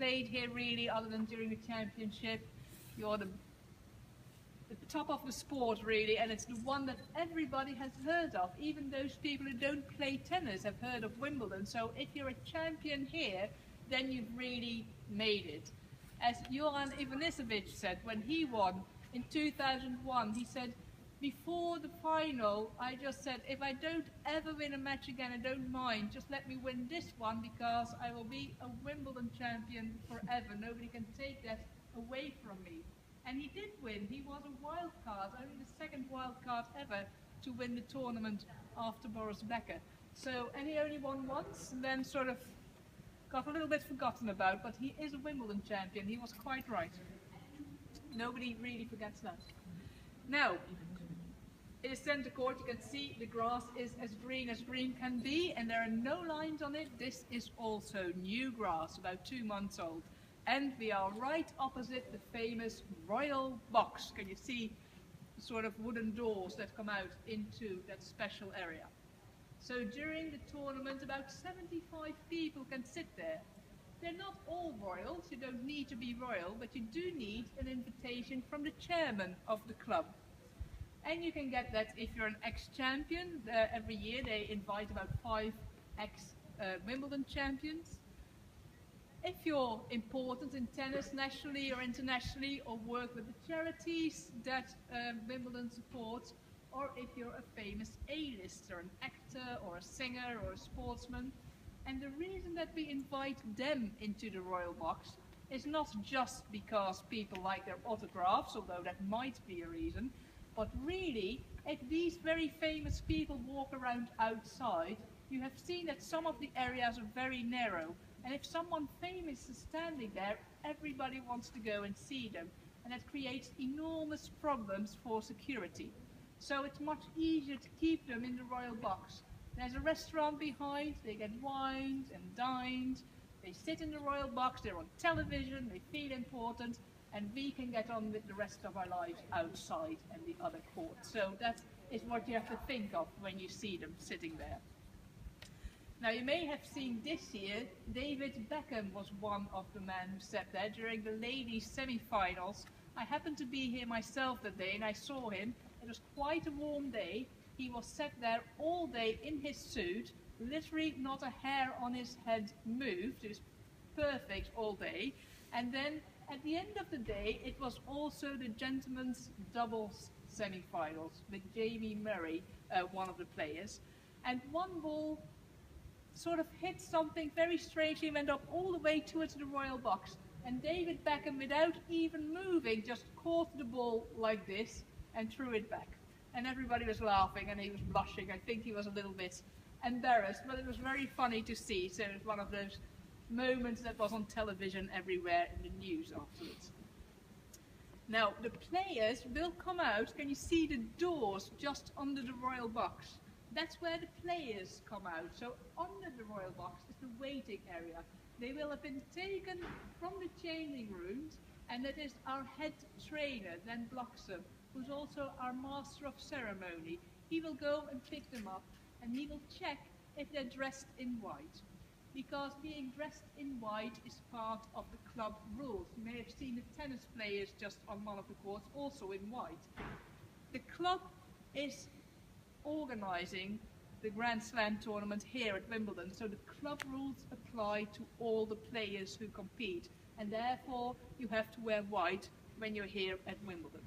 played here really other than during the championship. You're the top of the sport really, and it's the one that everybody has heard of. Even those people who don't play tennis have heard of Wimbledon. So if you're a champion here, then you've really made it. As Joran Ivanisevic said when he won in 2001, he said, before the final, I just said, if I don't ever win a match again, I don't mind. Just let me win this one because I will be a Wimbledon champion forever. Nobody can take that away from me. And he did win. He was a wild card, only the second wild card ever to win the tournament after Boris Becker. So, and he only won once and then sort of got a little bit forgotten about, but he is a Wimbledon champion. He was quite right. Nobody really forgets that. Now, it is centre court. You can see the grass is as green can be, and there are no lines on it. This is also new grass, about 2 months old. And we are right opposite the famous Royal Box. Can you see the sort of wooden doors that come out into that special area? So during the tournament, about 75 people can sit there. They're not all royals. You don't need to be royal, but you do need an invitation from the chairman of the club. And you can get that if you're an ex-champion. Every year they invite about 5 ex-Wimbledon champions. If you're important in tennis nationally or internationally, or work with the charities that Wimbledon supports, or if you're a famous A-lister, an actor or a singer or a sportsman. And the reason that we invite them into the Royal Box is not just because people like their autographs, although that might be a reason, but really, if these very famous people walk around outside, you have seen that some of the areas are very narrow. And if someone famous is standing there, everybody wants to go and see them. And that creates enormous problems for security. So it's much easier to keep them in the Royal Box. There's a restaurant behind, they get wined and dined, they sit in the Royal Box, they're on television, they feel important, and we can get on with the rest of our lives outside and the other court. So that is what you have to think of when you see them sitting there. Now you may have seen this year, David Beckham was one of the men who sat there during the ladies semi-finals. I happened to be here myself that day and I saw him. It was quite a warm day. He was sat there all day in his suit, literally not a hair on his head moved. It was perfect all day. And then at the end of the day, it was also the gentlemen's doubles semi-finals with Jamie Murray, one of the players. And one ball sort of hit something very strangely, went up all the way towards the Royal Box. And David Beckham, without even moving, just caught the ball like this and threw it back. And everybody was laughing and he was blushing. I think he was a little bit embarrassed, but it was very funny to see. So it was one of those moments that was on television everywhere in the news afterwards. Now, the players will come out. Can you see the doors just under the Royal Box? That's where the players come out. So under the Royal Box is the waiting area. They will have been taken from the changing rooms, and that is our head trainer, Dan Bloxham, who's also our master of ceremony. He will go and pick them up, and he will check if they're dressed in white. Because being dressed in white is part of the club rules. You may have seen the tennis players just on one of the courts also in white. The club is organising the Grand Slam tournament here at Wimbledon, so the club rules apply to all the players who compete, and therefore you have to wear white when you're here at Wimbledon.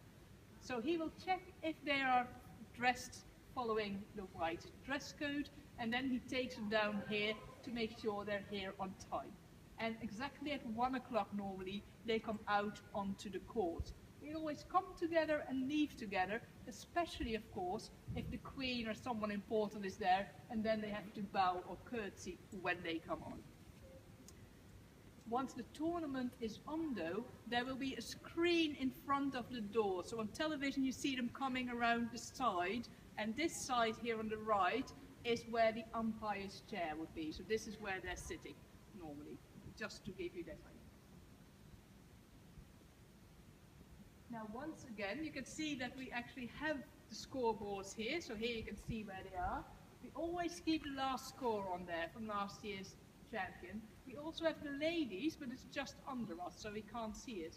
So he will check if they are dressed following the white dress code, and then he takes them down here to make sure they're here on time. And exactly at 1 o'clock normally they come out onto the court. They always come together and leave together, especially of course if the Queen or someone important is there, and then they have to bow or curtsy when they come on. Once the tournament is on though, there will be a screen in front of the door. So on television you see them coming around the side, and this side here on the right is where the umpire's chair would be. So this is where they're sitting normally, just to give you that idea. Now once again, you can see that we actually have the scoreboards here. So here you can see where they are. We always keep the last score on there from last year's champion. We We also have the ladies, but it's just under us, so we can't see it.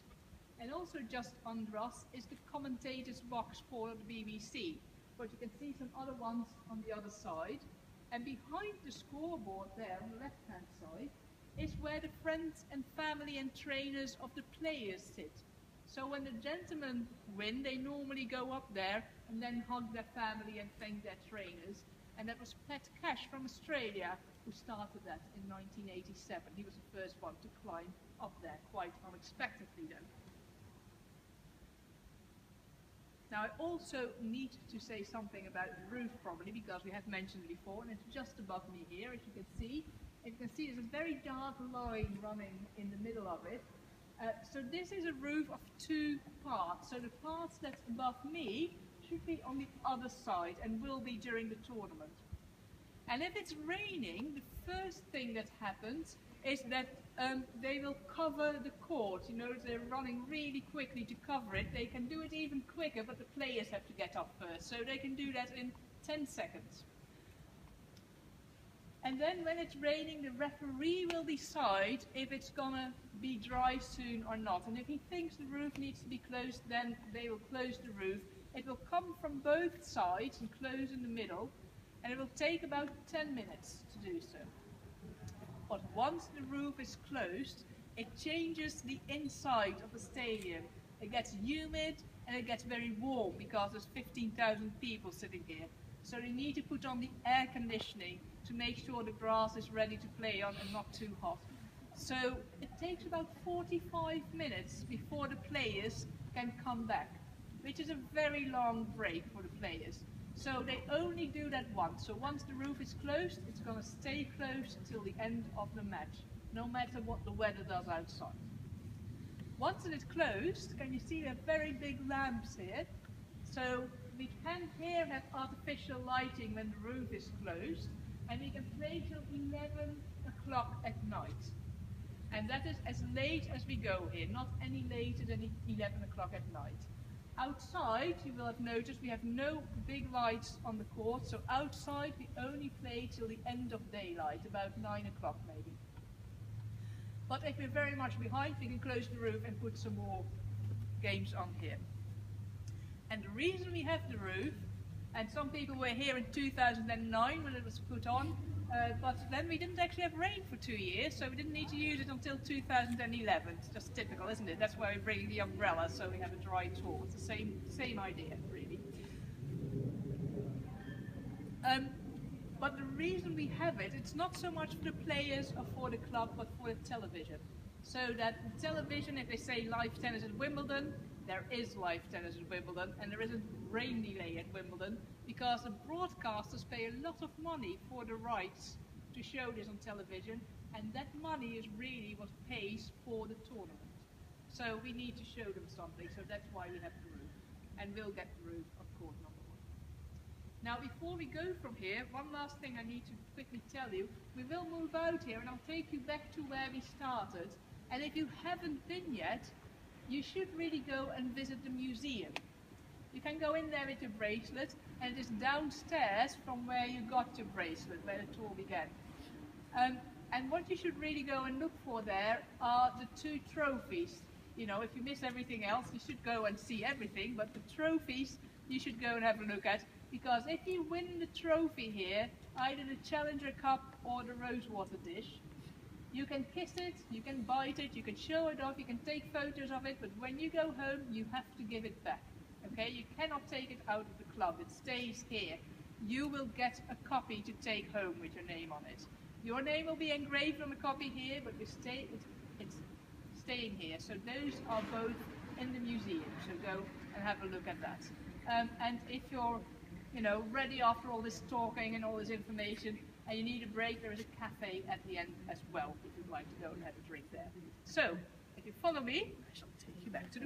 And also just under us is the commentators box for the BBC, but you can see some other ones on the other side. And behind the scoreboard there on the left-hand side is where the friends and family and trainers of the players sit. So when the gentlemen win, they normally go up there and then hug their family and thank their trainers. And that was Pat Cash from Australia who started that in 1987. He was the first one to climb up there, quite unexpectedly then. Now I also need to say something about the roof probably, because we have mentioned it before, and it's just above me here, as you can see. As you can see, there's a very dark line running in the middle of it. So this is a roof of two parts. So the parts that's above me should be on the other side and will be during the tournament. And if it's raining, the first thing that happens is that they will cover the court. You know, they're running really quickly to cover it. They can do it even quicker, but the players have to get up first. So they can do that in 10 seconds. And then when it's raining, the referee will decide if it's gonna be dry soon or not. And if he thinks the roof needs to be closed, then they will close the roof. It will come from both sides and close in the middle. And it will take about 10 minutes to do so. But once the roof is closed, it changes the inside of the stadium. It gets humid and it gets very warm because there's 15,000 people sitting here. So they need to put on the air conditioning to make sure the grass is ready to play on and not too hot. So it takes about 45 minutes before the players can come back, which is a very long break for the players. So they only do that once. So once the roof is closed, it's going to stay closed until the end of the match, no matter what the weather does outside. Once it is closed, can you see the very big lamps here? So we can here have artificial lighting when the roof is closed, and we can play till 11 o'clock at night. And that is as late as we go here, not any later than 11 o'clock at night. Outside, you will have noticed we have no big lights on the court, so outside we only play till the end of daylight, about 9 o'clock maybe. But if we're very much behind, we can close the roof and put some more games on here. And the reason we have the roof, and some people were here in 2009 when it was put on, but then we didn't actually have rain for 2 years, so we didn't need to use it until 2011. It's just typical, isn't it? That's why we're bringing the umbrella, so we have a dry tour. It's the same idea, really. But the reason we have it, it's not so much for the players or for the club, but for the television. So that the television, if they say live tennis at Wimbledon, there is live tennis at Wimbledon, and there isn't rain delay at Wimbledon, because the broadcasters pay a lot of money for the rights to show this on television, and that money is really what pays for the tournament. So we need to show them something, so that's why we have the roof. And we'll get the roof of course number 1. Now before we go from here, one last thing I need to quickly tell you. We will move out here and I'll take you back to where we started. And if you haven't been yet, you should really go and visit the museum. You can go in there with your bracelet, and it is downstairs from where you got your bracelet, where the tour began. And what you should really go and look for there are the 2 trophies. You know, if you miss everything else, you should go and see everything, but the trophies you should go and have a look at, because if you win the trophy here, either the Challenger Cup or the Rosewater dish, you can kiss it, you can bite it, you can show it off, you can take photos of it, but when you go home, you have to give it back. Okay, you cannot take it out of the club, it stays here. You will get a copy to take home with your name on it. Your name will be engraved on the copy here, but it's staying here. So those are both in the museum, so go and have a look at that. And if you're ready after all this talking and all this information, and you need a break, there is a cafe at the end as well, if you'd like to go and have a drink there. So, if you follow me, I shall take you back to the